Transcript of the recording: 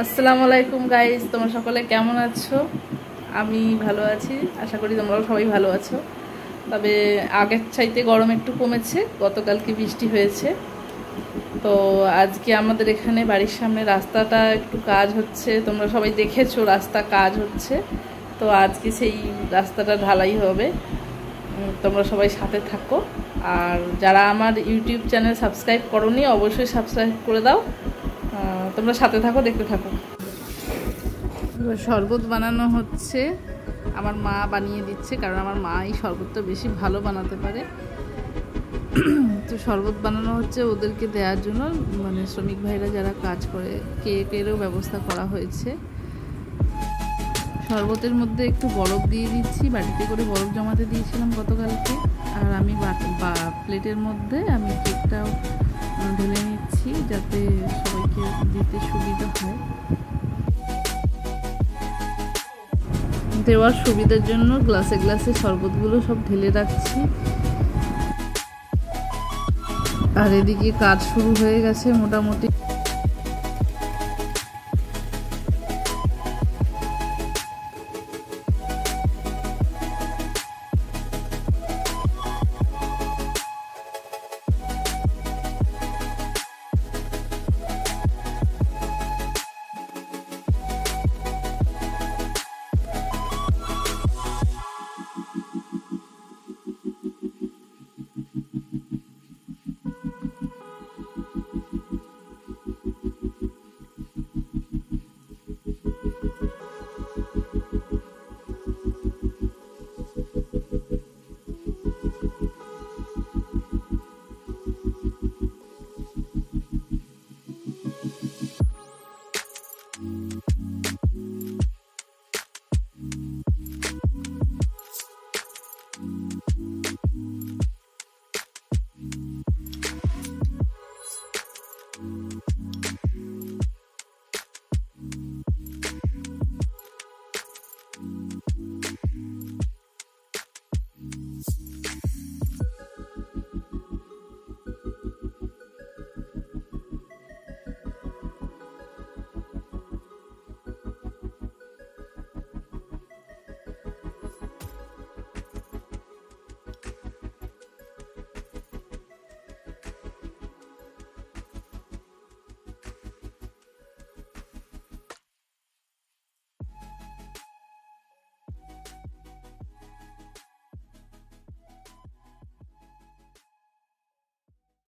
আসসালামু আলাইকুম গাইস, তোমরা সকলে কেমন আছো? আমি ভালো আছি, আশা করি তোমরাও সবাই ভালো আছো। তবে আগের চাইতে গরম একটু কমেছে, গতকালকে বৃষ্টি হয়েছে। তো আজকে আমাদের এখানে বাড়ির সামনে রাস্তাটা একটু কাজ হচ্ছে, তোমরা সবাই দেখেছো রাস্তা কাজ হচ্ছে। তো আজকে সেই রাস্তাটা ঢালাই হবে, তোমরা সবাই সাথে থাকো। আর যারা আমার ইউটিউব চ্যানেল সাবস্ক্রাইব করোনি অবশ্যই সাবস্ক্রাইব করে দাও। তোমরা সাথে থাকো, দেখতে থাকো। শরবত বানানো হচ্ছে, আমার মা বানিয়ে দিচ্ছে, কারণ আমার মা এই শরবতটা বেশি ভালো বানাতে পারে। তো শরবত বানানো হচ্ছে ওদেরকে দেওয়ার জন্য, মানে শ্রমিক ভাইরা যারা কাজ করে, কেকেরও ব্যবস্থা করা হয়েছে। শরবতের মধ্যে একটু বরফ দিয়ে দিচ্ছি, বাটিতে করে বরফ জমাতে দিয়েছিলাম গতকালকে। আর আমি প্লেটের মধ্যে আমি কেকটাও ঢেলে নিচ্ছি, যাতে সবাইকে দিতে সুবিধা হয়। দেওয়ার সুবিধার জন্য গ্লাসে গ্লাসে শরবতগুলো সব ঢেলে রাখছি। আর এদিকে কাজ শুরু হয়ে গেছে মোটামুটি।